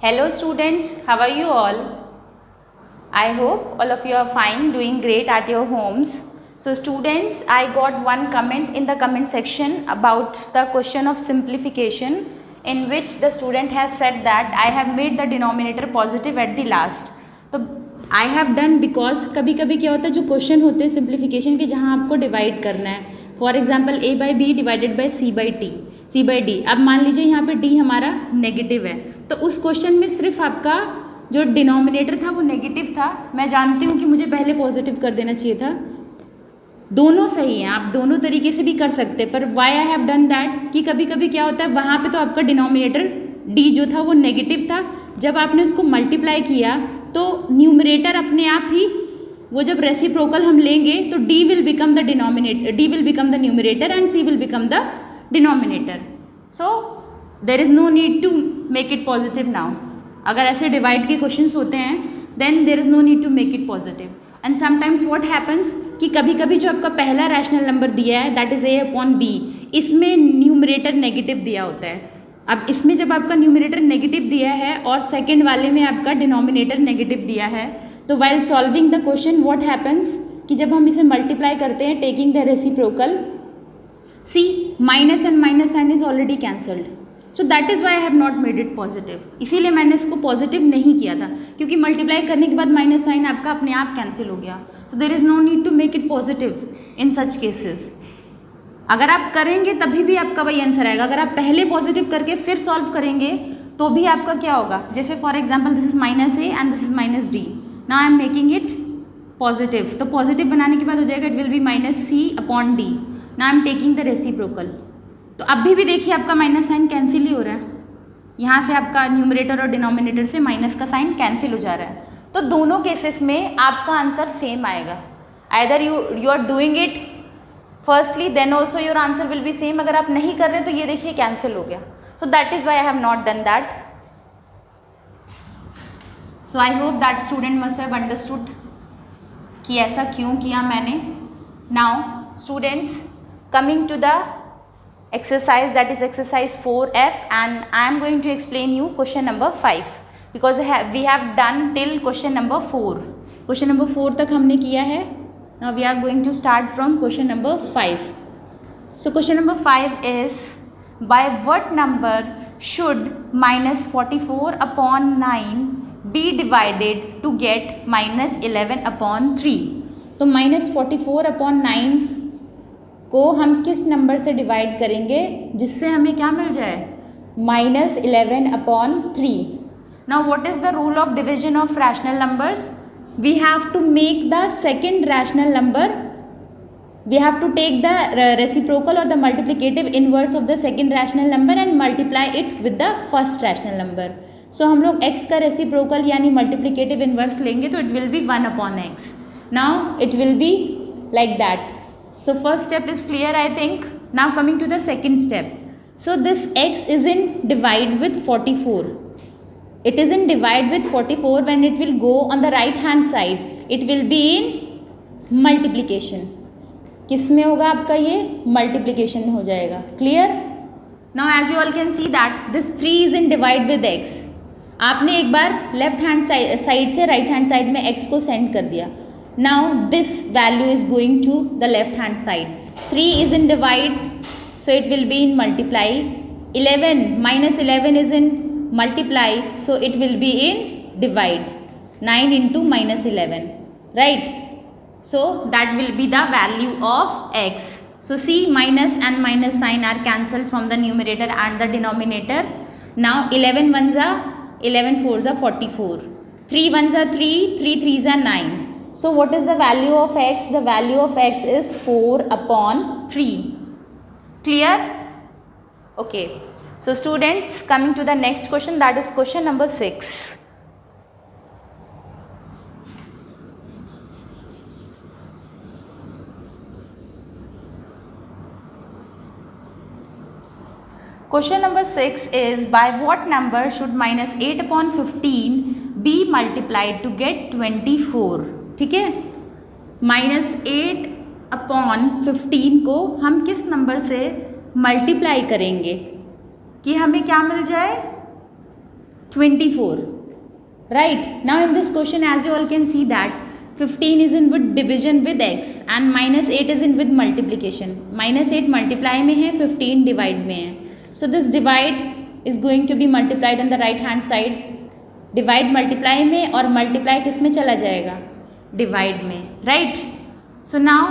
Hello students, how are you all? I hope all of you are fine, doing great at your homes. So students, I got one comment in the comment section about the question of simplification, in which the student has said that I have made the denominator positive at the last. तो I have done because कभी कभी क्या होता है, जो question होते हैं simplification के जहाँ आपको डिवाइड करना है, for example a by B divided by C by D. अब मान लीजिए यहाँ पे d हमारा नेगेटिव है, तो उस क्वेश्चन में सिर्फ आपका जो डिनोमिनेटर था वो नेगेटिव था. मैं जानती हूँ कि मुझे पहले पॉजिटिव कर देना चाहिए था. दोनों सही हैं, आप दोनों तरीके से भी कर सकते हैं, पर why I have done that कि कभी कभी क्या होता है, वहाँ पे तो आपका डिनोमिनेटर d जो था वो नेगेटिव था. जब आपने उसको मल्टीप्लाई किया तो न्यूमरेटर अपने आप ही, वो जब रेसिप्रोकल हम लेंगे तो d will become the denominator, d will become the numerator and c will become the denominator. So there is no need to make it positive now. अगर ऐसे डिवाइड के क्वेश्चंस होते हैं then there is no need to make it positive. And sometimes what happens कि कभी कभी जो आपका पहला रैशनल नंबर दिया है that is a upon b, इसमें न्यूमरेटर नेगेटिव दिया होता है. अब इसमें जब आपका न्यूमरेटर नेगेटिव दिया है और सेकंड वाले में आपका डिनोमिनेटर नेगेटिव दिया है, तो while solving the question what happens कि जब हम इसे मल्टीप्लाई करते हैं taking the reciprocal, C minus and minus sign is already cancelled. So that is why I have not made it positive. इसीलिए मैंने इसको पॉजिटिव नहीं किया था, क्योंकि मल्टीप्लाई करने के बाद माइनस साइन आपका अपने आप कैंसिल हो गया. So there is no need to make it positive in such cases. अगर आप करेंगे तभी भी आपका वही आंसर आएगा. अगर आप पहले पॉजिटिव करके फिर सॉल्व करेंगे तो भी आपका क्या होगा, जैसे for example this is minus A and this is minus D. Now I am making it positive, तो पॉजिटिव बनाने के बाद हो जाएगा it will be minus C upon D. Now I am taking the reciprocal. तो अभी भी देखिए आपका माइनस साइन कैंसिल ही हो रहा है. यहाँ से आपका न्यूमरेटर और डिनोमिनेटर से माइनस का साइन कैंसिल हो जा रहा है. तो दोनों केसेस में आपका आंसर सेम आएगा. Either you are doing it firstly then also your answer will be same. अगर आप नहीं कर रहे तो ये देखिए कैंसिल हो गया. So that is why I have not done that. So I hope that student must have understood कि ऐसा क्यों किया मैंने. Now students, coming to the exercise, that is exercise 4F, and I am going to explain you question number 5 because we have done till question number 4. Question number 4 तक हमने किया है. Now we are going to start from question number 5. So question number 5 is, by what number should minus 44 upon 9 be divided to get minus 11 upon 3? तो minus 44 upon 9 को हम किस number से divide करेंगे जिससे हमें क्या मिल जाए, minus 11 upon 3. Now what is the rule of division of rational numbers? We have to make the second rational number, we have to take the reciprocal और the multiplicative inverse of the second rational number and multiply it with the first rational number. So हम लोग x का reciprocal यानी multiplicative inverse लेंगे तो it will B 1 upon x. Now it will be like that. So first step is clear, I think. Now coming to the second step. So this x is in divide with 44. It is in divide with 44 when it will go on the right hand side. It will be in multiplication. किस में होगा आपका ये, multiplication में हो जाएगा. Clear? Now as you all can see that this 3 is in divide with x. आपने एक बार left hand side से right hand side में x को send कर दिया. Now this value is going to the left hand side. 3 is in divide, so it will be in multiply. 11 minus 11 is in multiply, so it will be in divide. 9 into minus 11, right? So that will be the value of x. So see, minus and minus sign are cancelled from the numerator and the denominator. Now 11 ones are 11 fours are 44. 3 ones are 3, 3 threes are 9. So what is the value of x? The value of x is 4 upon 3. Clear? Okay. So students, coming to the next question, that is question number 6. Question number 6 is, by what number should minus 8 upon 15 be multiplied to get 24? ठीक है, minus 8 upon 15 को हम किस number से multiply करेंगे कि हमें क्या मिल जाए, 24. Right, now in this question, as you all can see that 15 is in with division with x and minus 8 is in with multiplication. minus 8 multiply में है, 15 divide में है. So this divide is going to be multiplied on the right hand side. divide multiply में और multiply किस में चला जाएगा, divide में. right, so now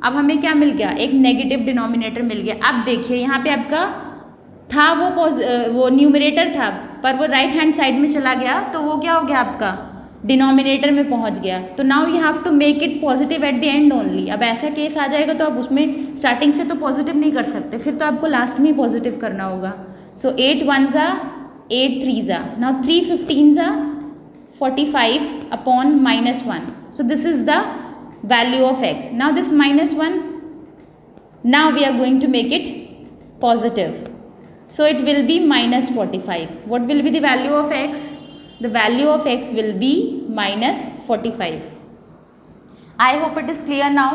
अब हमें क्या मिल गया, एक नेगेटिव डिनोमिनेटर मिल गया. अब देखिए यहाँ पे आपका था वो न्यूमरेटर था, पर वो राइट हैंड साइड में चला गया, तो वो क्या हो गया, आपका डिनोमिनेटर में पहुंच गया. तो now you have to make it positive at the end only. अब ऐसा केस आ जाएगा तो आप उसमें स्टार्टिंग से तो पॉजिटिव नहीं कर सकते, फिर तो आपको लास्ट में ही पॉजिटिव करना होगा. सो 8 1 ज़ा 8 3 ज़ा, नाउ 3 15 ज़ा 45 upon -1. So this is the value of x. Now this -1, now we are going to make it positive. So it will be -45. What will be the value of x? The value of x will be -45. I hope it is clear now.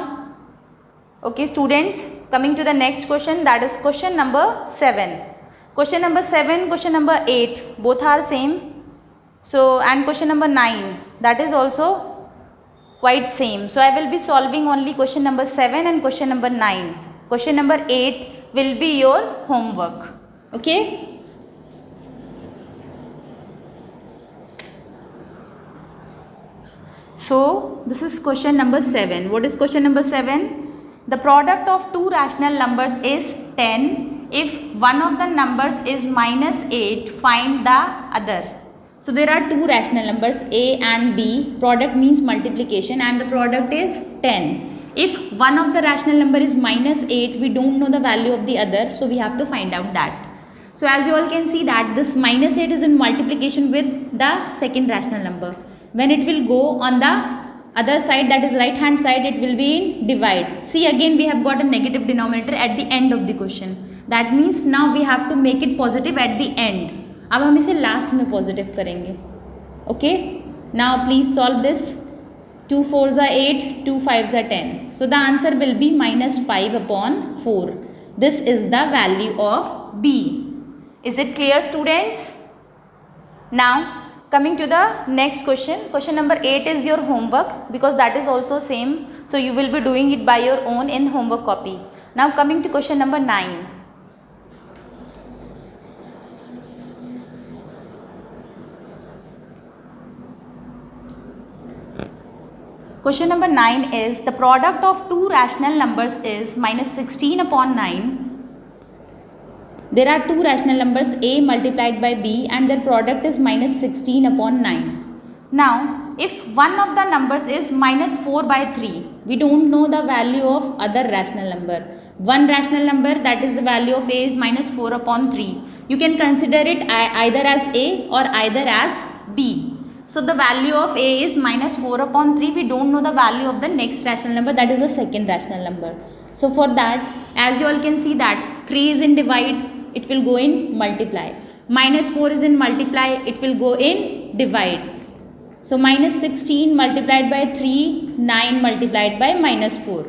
Okay students, coming to the next question, that is question number 7. Question number 7, question number 8, both are same. So and question number 9, that is also quite same. So I will be solving only question number 7 and question number 9. Question number 8 will be your homework. Okay. So this is question number 7. What is question number 7? The product of two rational numbers is 10. If one of the numbers is -8, find the other. So there are two rational numbers a and b. Product means multiplication and the product is 10. If one of the rational number is -8, we don't know the value of the other, so we have to find out that. So as you all can see that this -8 is in multiplication with the second rational number. When it will go on the other side, that is right hand side, it will be in divide. See, again we have got a negative denominator at the end of the question. That means now we have to make it positive at the end. अब हम इसे last में positive करेंगे. Okay, now please solve this. 2 4 ज़ा 8, 2 5 ज़ा 10. So the answer will B -5 upon 4. This is the value of b. Is it clear students? Now coming to the next question, question number 8 is your homework because that is also same. So you will be doing it by your own in homework copy. Now coming to question number 9. Question number 9 is the product of two rational numbers is -16 upon 9. There are two rational numbers a multiplied by b and their product is -16 upon 9. Now if one of the numbers is -4 by 3, we don't know the value of other rational number. One rational number, that is the value of a, is -4 upon 3. You can consider it either as a or either as b. So the value of a is -4 upon 3. We don't know the value of the next rational number, that is the second rational number. So for that, as you all can see that 3 is in divide, it will go in multiply. -4 is in multiply, it will go in divide. So -16 multiplied by 3, 9 multiplied by -4.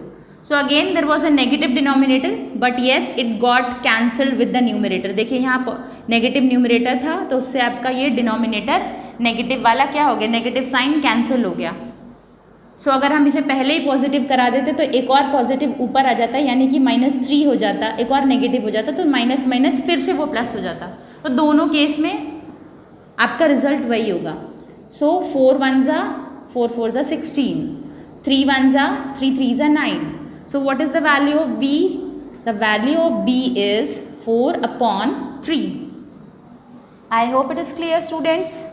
So again there was a negative denominator, but yes it got cancelled with the numerator. देखिए यहाँ negative numerator था तो उससे आपका ये denominator negative वाला क्या हो गया, नेगेटिव साइन कैंसिल हो गया. सो अगर हम इसे पहले ही पॉजिटिव करा देते तो एक और पॉजिटिव ऊपर आ जाता, यानी कि -3 हो जाता, एक और नेगेटिव हो जाता, तो माइनस माइनस फिर से वो प्लस हो जाता. तो दोनों केस में आपका रिजल्ट वही होगा. सो 4 1 ज़ा 4 4 ज़ा 16, 3 1 ज़ा 3 3 ज़ा 9. So what is the value of b? The value of b is 4 upon 3. I hope it is clear students.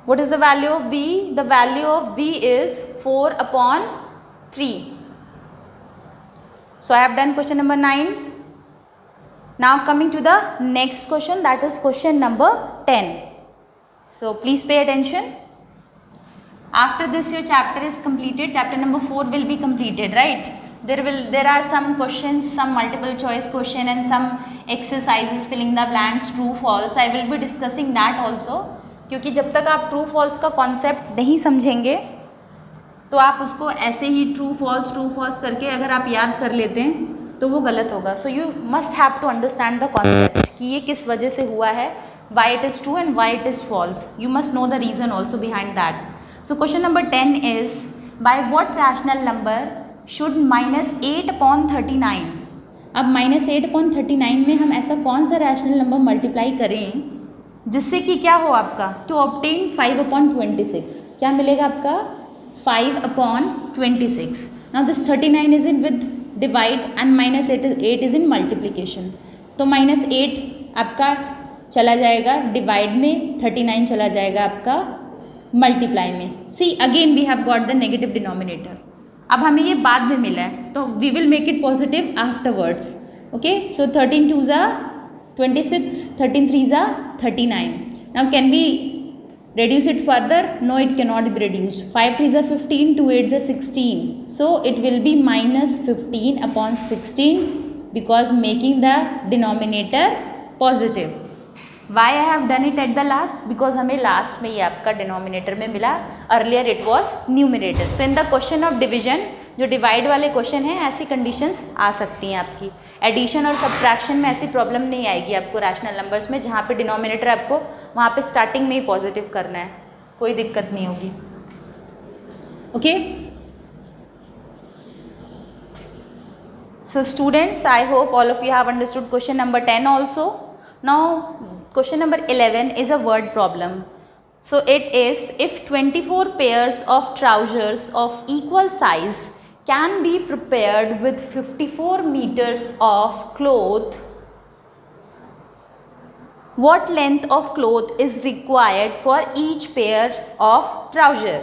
What is the value of b? The value of b is 4 upon 3. So I have done question number 9. Now coming to the next question, that is question number 10. So please pay attention. After this your chapter is completed, chapter number 4 will be completed, right? There are some questions, some multiple choice question and some exercises filling the blanks, true false. I will be discussing that also. क्योंकि जब तक आप true false का concept नहीं समझेंगे तो आप उसको ऐसे ही ट्रू फॉल्स करके अगर आप याद कर लेते हैं तो वो गलत होगा. So you must have to understand the concept कि ये किस वजह से हुआ है, why it is true and why it is false. You must know the reason also behind that. So question number 10 is, by what rational number should -8/39, अब -8/39 में हम ऐसा कौन सा रैशनल नंबर मल्टीप्लाई करें जिससे कि क्या हो आपका, टू ऑब्टेन 5/26, क्या मिलेगा आपका 5/26. Now this 39 is in with divide and -8 is in multiplication. तो -8 आपका चला जाएगा डिवाइड में, 39 चला जाएगा आपका मल्टीप्लाई में. See again we have got the negative denominator. अब हमें ये बाद में मिला है तो we will make it positive afterwards. Okay, so 13 2 ज़ा 26, 13 3 ज़ा 39. Now can we reduce it further? No, it cannot be reduced. 5 3 ज़ा 15, 2 8 ज़ा 16. So it will be -15/16 because making the denominator positive. Why I have done it at the last? Because हमें last में ये आपका denominator में मिला. Earlier it was numerator. So in the question of division, जो divide वाले question हैं, ऐसी कंडीशंस आ सकती हैं आपकी. एडिशन और सब्ट्रैक्शन में ऐसी प्रॉब्लम नहीं आएगी आपको रैशनल नंबर्स में, जहाँ पे डिनोमिनेटर आपको वहाँ पे स्टार्टिंग में ही पॉजिटिव करना है, कोई दिक्कत नहीं होगी. Okay, so students, I hope all of you have understood question number 10 also. Now question number 11 is a word problem. So it is, if 24 pairs of trousers of equal size can be prepared with 54 meters of cloth, what length of cloth is required for each pair of trouser?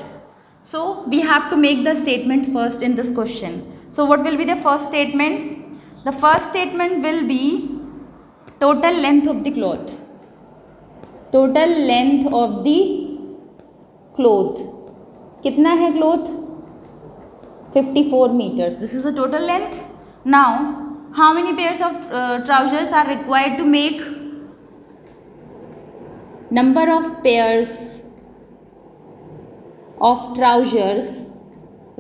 So we have to make the statement first in this question. So what will be the first statement? The first statement will be total length of the cloth. Total length of the cloth, कितना है cloth? 54 metres. This is the total length. Now how many pairs of trousers are required to make? Number of pairs of trousers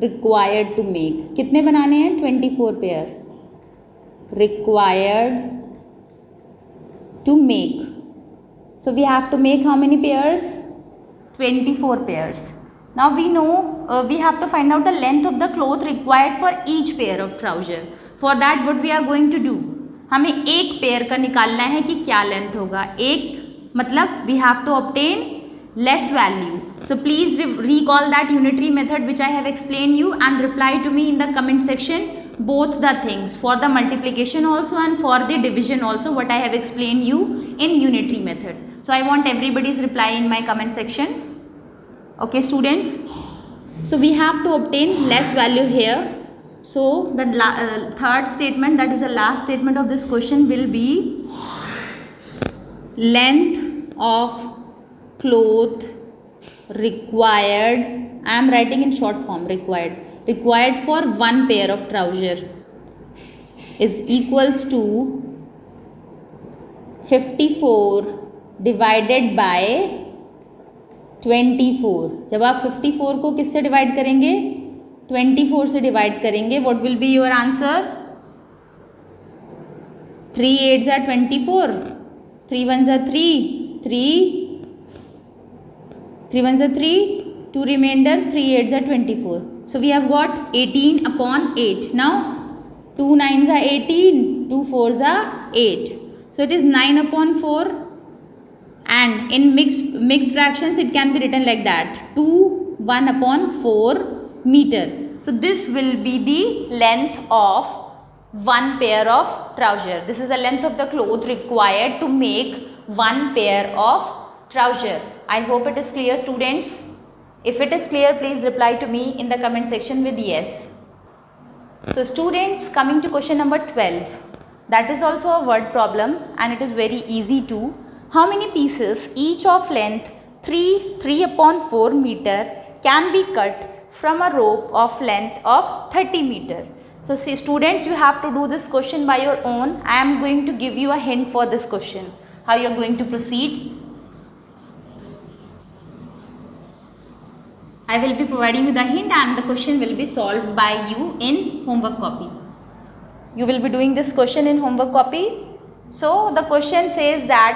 required to make, कितने बनाने हैं? 24 pair required to make. So we have to make how many pairs? 24 pairs. Now we know we have to find out the length of the cloth required for each pair of trouser. For that what we are going to do? हमें एक pair का निकालना है कि क्या length होगा. एक मतलब we have to obtain less value. So please recall that unitary method which I have explained you and reply to me in the comment section both the things, for the multiplication also and for the division also, what I have explained you in unitary method. So I want everybody's reply in my comment section. Okay students, so we have to obtain less value here. So the third statement, that is the last statement of this question, will be length of cloth required, I am writing in short form, required for one pair of trouser is equals to 54 divided by 24. जब आप 54 को किससे divide करेंगे? 24 से divide करेंगे. What will be your answer? 3 8 ज़ा 24, 3 1 ज़ा 3, 3 1 ज़ा 3, 2 remainder, 3 8 ज़ा 24. So we have got 18/8. Now 2 9 ज़ा 18, 2 4 ज़ा 8. So it is 9/4. And in mixed fractions it can be written like that, 2 1/4 meter. So this will be the length of one pair of trouser. This is the length of the cloth required to make one pair of trouser. I hope it is clear students. If it is clear, please reply to me in the comment section with yes. So students, coming to question number 12, that is also a word problem and it is very easy too. How many pieces each of length 3/4 meter can be cut from a rope of length of 30 meter? So see students, you have to do this question by your own. I am going to give you a hint for this question, how you are going to proceed. I will be providing you the hint and the question will be solved by you in homework copy. You will be doing this question in homework copy. So the question says that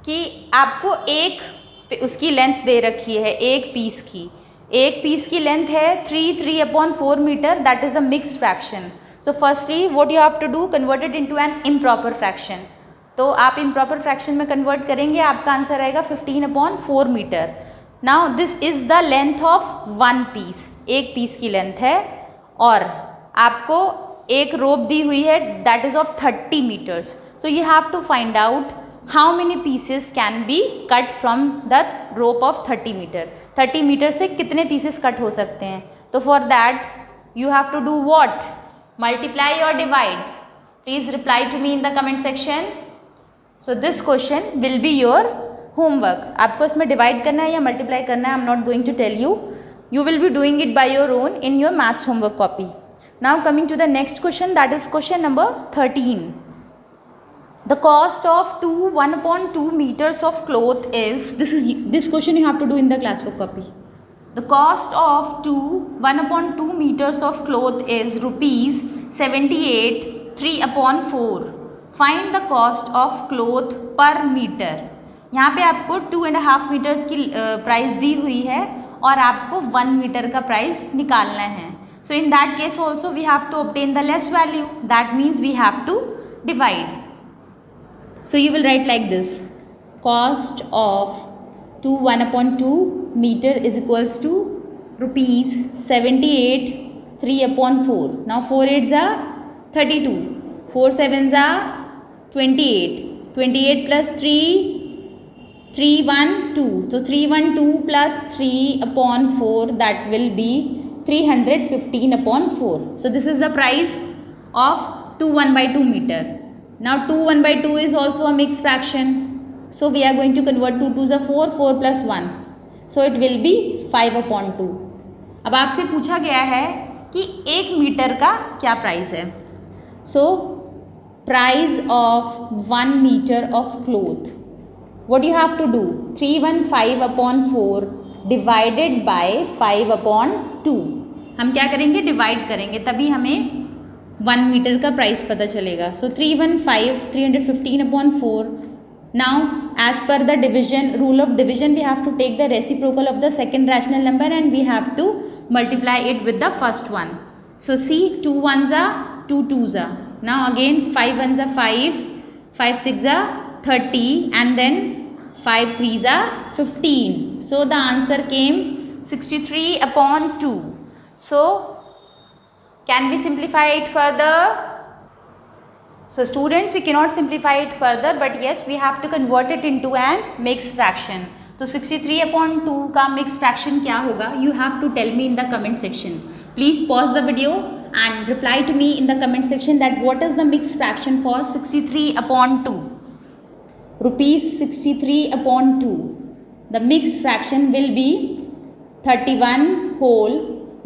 कि आपको एक उसकी length दे रखी है, एक piece की length है 3/4 metre, that is a mixed fraction. So firstly what you have to do, convert it into an improper fraction. तो आप इम्प्रॉपर फ्रैक्शन में कन्वर्ट करेंगे, आपका आंसर आएगा 15/4 metre. Now this is the length of one piece, एक piece की length है और आपको एक रोप दी हुई है that is of 30 metres. So you have to find out how many pieces can be cut from the rope of 30 metre. 30 metre से कितने पीसेस कट हो सकते हैं. तो for that you have to do what, multiply और divide. Please reply to me in the comment section. So this question will be your homework. आपको इसमें divide करना है या मल्टीप्लाई करना है, I am not going to tell you. You will be doing it by your own in your maths homework copy. Now coming to the next question, that is question number 13. The cost of 1/2 meters of cloth is, this question you have to do in the classwork copy. The cost of 1/2 meters of cloth is rupees 78 3/4. Find the cost of cloth per meter. यहाँ पे आपको 2.5 metres की price दी हुई है और आपको 1 metre का price निकालना है. So in that case also we have to obtain the less value, that means we have to divide. So you will write like this, cost of 1/2 metre is equals to rupees 78 3/4. Now 4 8s are 32, 4 7s are 28, 28 plus 3 312. So 312 plus 3/4, that will be 315/4. So this is the price of 1/2 meter. Now 1/2 is also a mixed fraction. So we are going to convert 2 2s are 4, 4 plus 1. So it will be 5/2. अब आपसे पूछा गया है कि 1 metre का क्या price है. So price of 1 meter of cloth, what you have to do, 315/4 divided by 5/2. हम क्या करेंगे, डिवाइड करेंगे, तभी हमें 1 मीटर का प्राइस पता चलेगा. So 315 315/4. Now as per the division, rule of division, we have to take the reciprocal of the second rational number and we have to multiply it with the first one. So see 2 1s are 2 2s are. Now again 5 1s are 5, 5 6s are 30 and then 5 3s are 15. So the answer came 63/2. So can we simplify it further? So students, we cannot simplify it further, but yes, we have to convert it into an mixed fraction. तो 63/2 का mixed fraction क्या होगा? You have to tell me in the comment section. Please pause the video and reply to me in the comment section that what is the mixed fraction for 63/2. Rupees 63/2. The mixed fraction will be 31 whole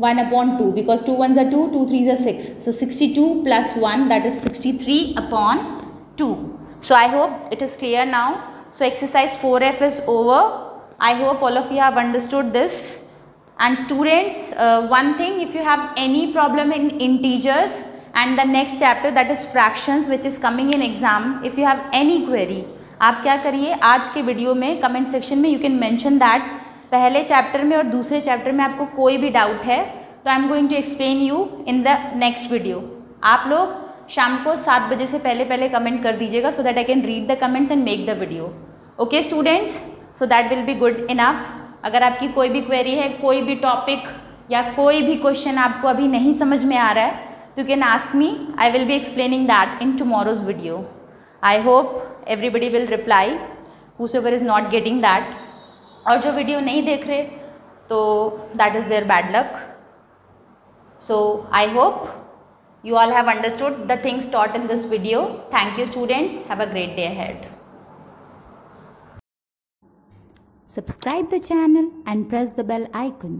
1/2 because 2 1s are 2, 2 3s are 6. So 62 plus 1, that is 63/2. So I hope it is clear now. So exercise 4F is over. I hope all of you have understood this. And students, one thing, if you have any problem in integers and the next chapter, that is fractions, which is coming in exam, if you have any query, आप क्या करिए, आज के video में comment section में you can mention that पहले chapter में और दूसरे चैप्टर में आपको कोई भी डाउट है तो I am going to explain you in the next video. आप लोग शाम को 7 बजे से पहले कमेंट कर दीजिएगा so that I can read the comments and make the video. Okay students, so that will be good enough. अगर आपकी कोई भी क्वेरी है, कोई भी टॉपिक या कोई भी क्वेश्चन आपको अभी नहीं समझ में आ रहा है, तो you can ask me. I will be explaining that in tomorrow's video. I hope everybody will reply, whosoever is not getting that. और जो वीडियो नहीं देख रहे तो that is their bad luck. So I hope you all have understood the things taught in this video. Thank you students. Have a great day ahead. Subscribe the channel and press the bell icon.